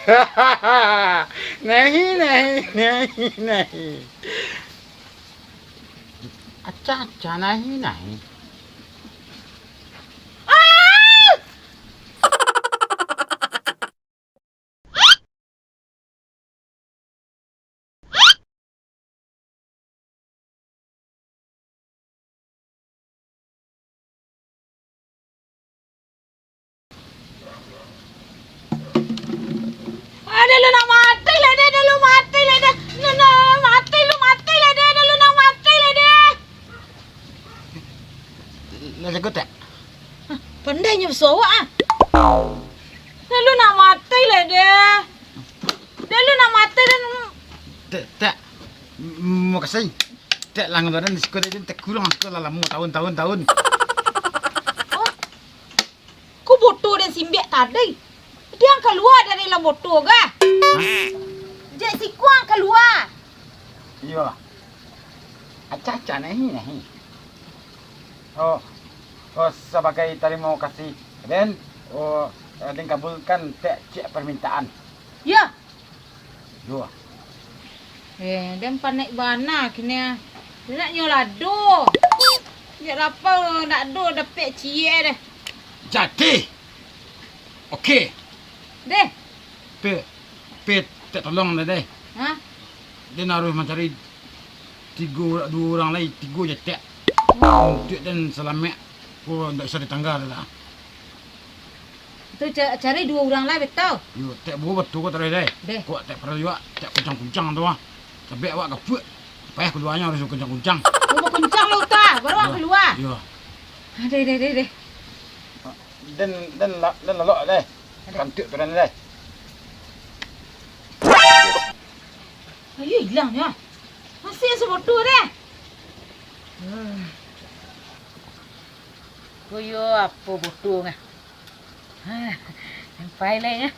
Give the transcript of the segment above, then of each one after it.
नहीं नहीं नहीं नहीं अच्छा अच्छा नहीं नहीं Ada lu nak mati lah dia, ada lu mati lah dia. Nak mati lu mati lah dia, ada lu nak mati lah dia. Let's go tak Pandainya bersorak ah. Dah lu nak mati lah dia. Dah lu nak mati dan tak mau kasih tak langgaran di sekolah itu tak kurang sekolah lama tahun ku bodoh dan simbek tadi. Dia yang keluar dari dalam bodoh ke? Jek si kuang keluar. iya अच्छा अच्छा नहीं नहीं oh sebagai terima kasih dan dan kabulkan cek permintaan Ya. yo Dia panik bana kena. Dia nak nyolado. Dia apa nak do dapat cie dah. jadi okey Deh. pe tak tolong dah deh Ha? dia harus mencari dua orang lain tiga je tak untuk dan selamat ko tak bisa ditanggal lah Tu cari dua orang lain betul. yo tak buat betul ko tadi deh Deh. ko tak perlu juga tak kuncang-kuncang tu ah tapi awak kaput payah keduanya harus kuncang-kuncang Mau kencang lu ta, baru aku keluar. yo Deh. dan lelok deh kantuk tu deh Ayo hilangnya. Masih sebodoh deh. Koyo apa bodoh ngah. Sampai lah ya.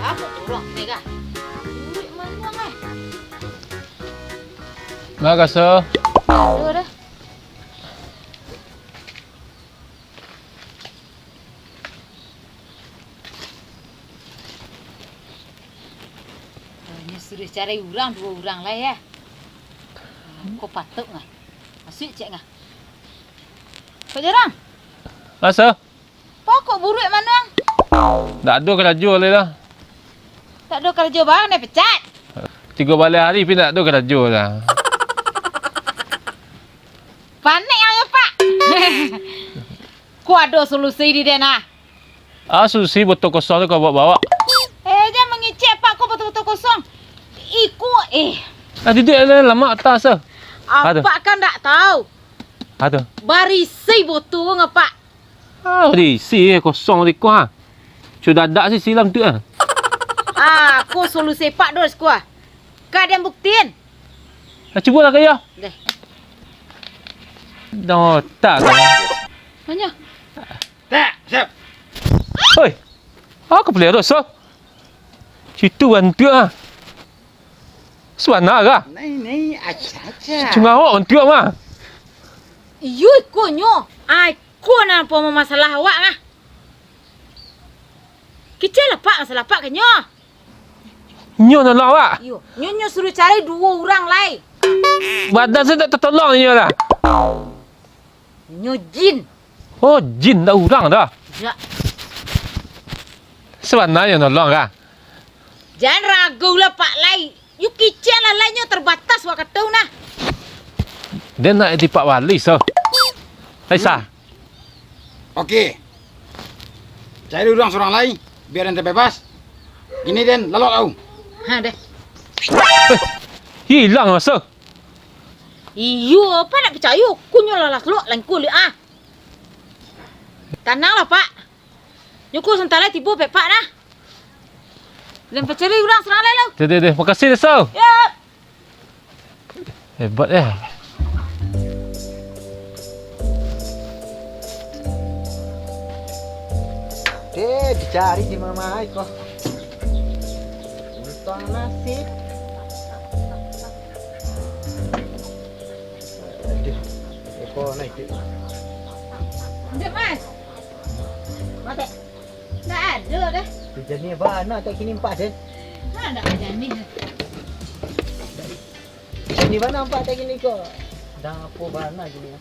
Apa orang ni kah? Duit mana ngah? Makasih. Aduh dah. Ini suruh cari orang, dua orang lah ya. Kau patut ngah? Masuk cek ngah? Kau jarang? Masa? Pokok buruk mana? Tak ada kerja boleh lah. Tak ada kerja bang, dah pecat. 3 balik hari pun tak ada kerja lah. Panik yang pak. Kau ada solusi di dana. Susi botol kosong tu kau bawa. Jangan mengicik pak, kau betul-betul kosong. Duduk lama atas tu. Ada. Apa kan tak tahu. Ada. Barisi botol ngapa? Diisi kosong di kuah. Sudah ada sih silam tu ah. Aku solusi pak dos kuah. Kau ada yang buktiin? Cuba lah kaya. Deh. Dah tak. Mana? tak siap Oi. Aku boleh rasa. Situ bantu ah. Suana ke? नहीं अच्छा Cuma awak bantu mah. Iyo ikonyo. Aku nak apa masalah awak ah. Kita lah pak masalah pak kenyo. Nyo nak awak. Iyo, nyo suruh cari dua orang lain. Badan saya tak tertolong nyo lah. Nyo jin. Oh, jin dah orang dah. Ya. Sebenarnya nolong kah? Jangan ragu lah pak lai. You kicik lah lainnya terbatas wak kata nah. Dia nak di Pak Wali so. Hai sah. okey cari orang seorang lain biar ente bebas ini den lelok kau Ha deh. Hilang masa. Iyo, apa nak percaya? Kunyo lalas lo lain kulit ah. Tenanglah pak. Nyuku sentara tiba pak dah. Lem percaya orang serang lain lo. Deh. Makasih dah so. Ya. Hebat Deh, dicari di mana kok. Untung nasib. Aduh, Eko naik. Ada Mas. Mate, Tak ada dah. jadi mana tak kini empat Den? Mana ada ni? Di mana empat tak kini kok? Dah apa bana gini?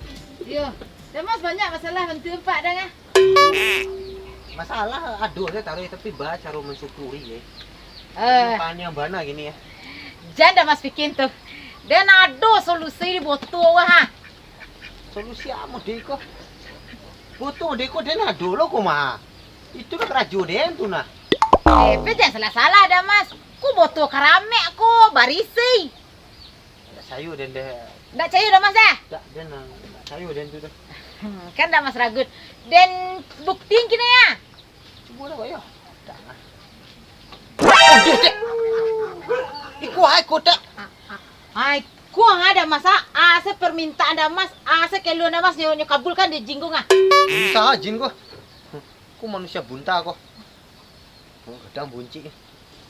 Ya. Dah Mas banyak masalah bantu empat dah ngah. Masalah aduh saya taruh tapi bah cara mensyukuri ya. Bukan yang bana gini ya. Jangan dah Mas bikin tu. Dan ada solusi di botol ha. Solusi apa deh kok? Botol deh kok Den ada lo kok mah. Itu kan raju Den tu nah. Jangan salah-salah dah Mas. Ku botol karamek ku barisi. Sayur Den deh. Tak cair dah Mas dah. Tak Den sayur Den tu dah. Kan dah Mas ragut. Dan buktiin kini ya. Cuba dah bayar. Tak lah. Oh, dek. Iku hai kotak. Hai, ku ada Mas asa permintaan dah Mas. Asa kalau dah Mas nyo kabulkan di jinggung ah. Bisa jin kok. Ku manusia bunta kok. Oh, kadang bunci.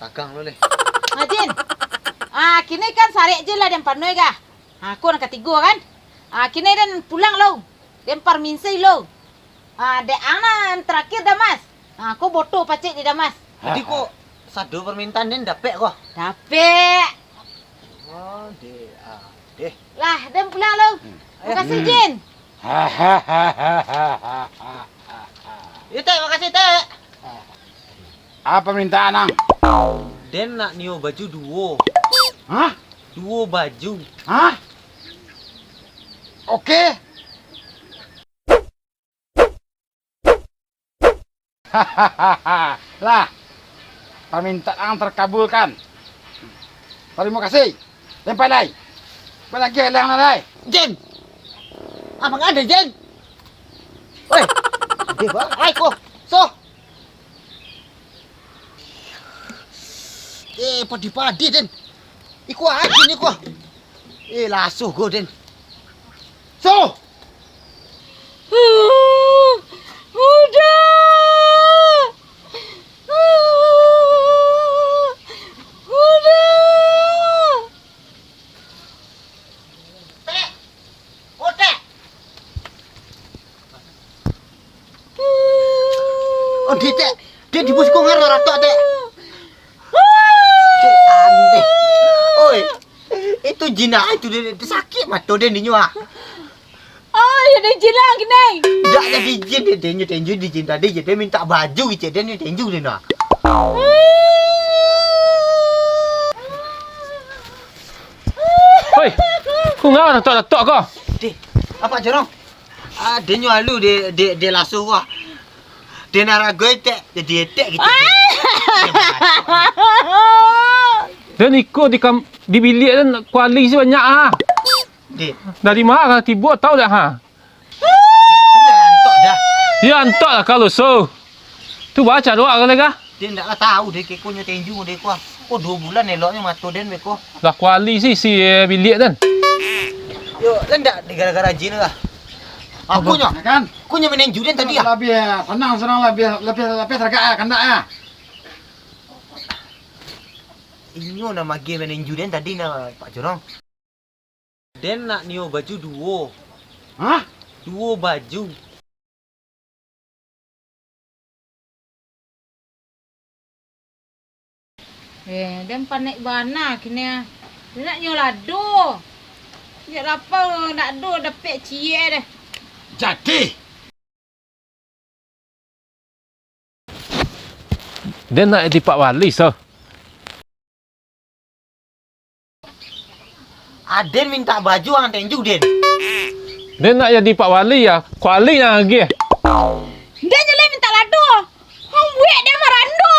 Tagang lo leh. Jin. Kini kan sarek je lah dan panoi kah. Aku nak ketiga kan. Kini dan pulang lo. Dan parminsai lo. Dek anak terakhir dah Mas. Aku boto pacik di dah Mas. Jadi kok satu permintaan Den dapet kok. Dapet. Oh, deh. Deh. Lah, dan pulang lo. Makasih Jin. Ya teh, makasih teh. Apa permintaan nang? Den nak nio baju duo. Hah? Duo baju. Hah? Oke. Lah, permintaan terkabulkan. Terima kasih. Lempar lagi. Apa lagi yang lagi? Jen. Abang ada Jen. Oi. Deh, bang. Ai kok. So. Padi-padi Den. Iku aja ni kok. Lasuh go Den. So. Udah. Teh. Oh, teh. Oh, dia teh. Dia di bus kongar ratok teh. Cek aneh. Oi. Itu jina itu dia sakit mata dia ni nyua. Ya dah jilang kini. Tak jadi jin dia tenju di jin tadi je dia minta baju je dia ni tenju dia nak. Hoi. Ku ngau tok kau. Deh, apa jorong? Dia nyua lu dia lasuh wah. Dia nak ragu tek jadi tek gitu. Dan ikut di bilik dan kuali si banyak ah. Deh, Dari mana tiba tahu dah ha? sudah antok dah. Ya antok lah kalau so. Tu baca doa kali kah? Dia taklah tahu dia kekonya tenju dia kuah. Kok 2 bulan eloknya mata den beko. Lah kuali si bilik dan. Yo, lendak gara-gara jin lah. Aku nya, Kan? aku nya menenju den tadi ah. Lebih senang lah, lebih tergak kandak ya. Inyo nama game menenju den tadi na Pak Jorong. Den nak nio baju duo. Hah? Duo baju. Dan panik bana kini. Dia nak nyolado. Dia apa nak do dapat cie dah. Jadi. Dia nak di Pak Wali so. Aden minta baju ang tenju den. Dia nak jadi Pak Wali ya. Kuali yang lagi. Dia jelek minta lado. Hang buat dia merando.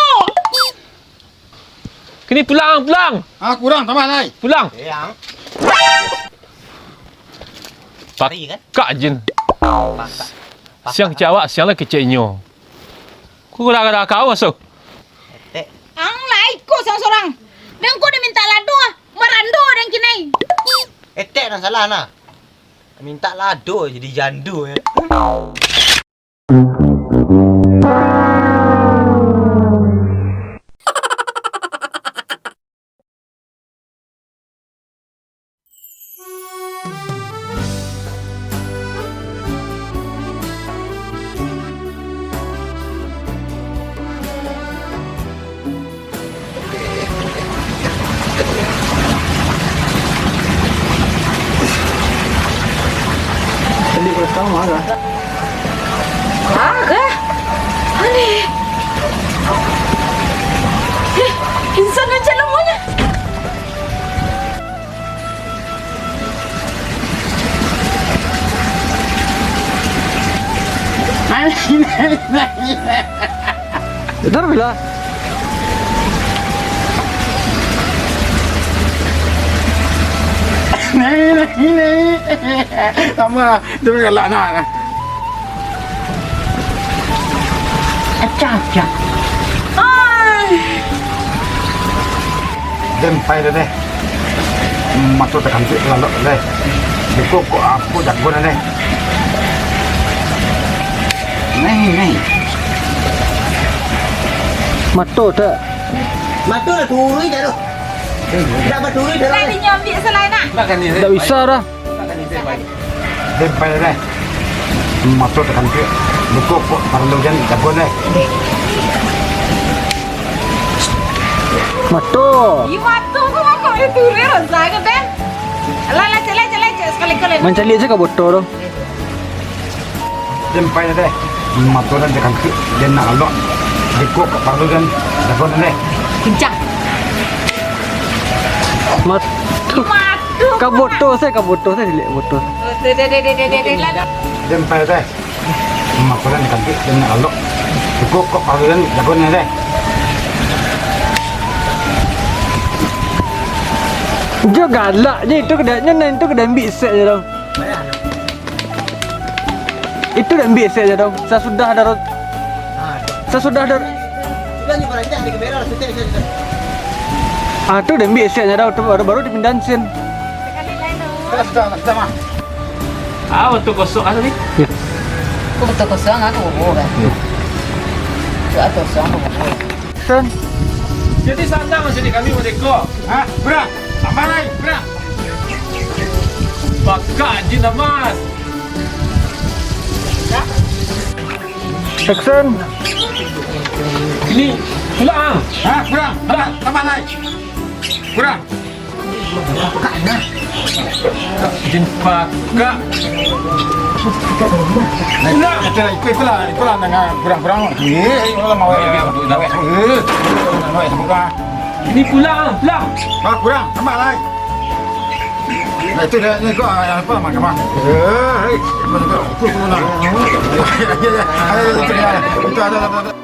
Kini pulang. Kurang tambah lagi. Pulang. Yang Pak Pari kan? Kak Jin. Pakak. Siang cawak, siang lagi kecilnya. Ku dah kau so. Tek. Ang lah ikut seorang-seorang. Dan kau dia minta lado. Merando dan kini. Tek nak salah nah. Minta lado jadi jandu ya. Kamu marah. Marah? Aneh. Insan aja lemahnya. Benar bila? Ini. Sama, dia galak nak. Acah. Dempai dah deh. Masuk tekan tu lalu deh. Dikok aku jago dah deh. Nih. Mato tak? Mato lah turun dah tu. Dah berturun dah. Tadi nyambi selain nak. Tak bisa dah. Dempai dah deh. Masuk tekan tu. Dikok perlu jangan jago deh. Mato. Iwatu ko ako itu rero zaga ben. Lala cele sekali-kali. Mencari aja ke botol tu. Dempai dah deh. Masuk dan tekan tu. Dia nak lalu. Dikok perlu jangan jago deh. Kencang. Mato. Iwatu. Ke botol saya lihat botol. De. Dempai dah deh. Masuk dan tekan tu. Dia nak lalu. Dikok perlu jangan jago deh. Dia galak je, itu kena ambil set je dong. Itu dah ambil set je dong. Saya sudah dah. Sudah ni beranjak di kamera sudah. Tu dah ambil set je dong. Baru dipindahin sen. Sudah mah. Waktu kosong tadi. Ya. Aku betul kosong aku bobo kan. Aku kosong aku bobo. Sen. Jadi sana macam ni kami merdeka. Ah, berah. Tambah lagi, berah. Bakak je Mas. Action. Ini pulang. Ah, kurang. Tambah lagi. Kurang. Jin bakak. Nah, kita ikulah dengan kurang-kurang. Kalau mau Ini pulang. kurang, tambah lagi. Nah, itu dia ni kau apa macam apa? Itu ada.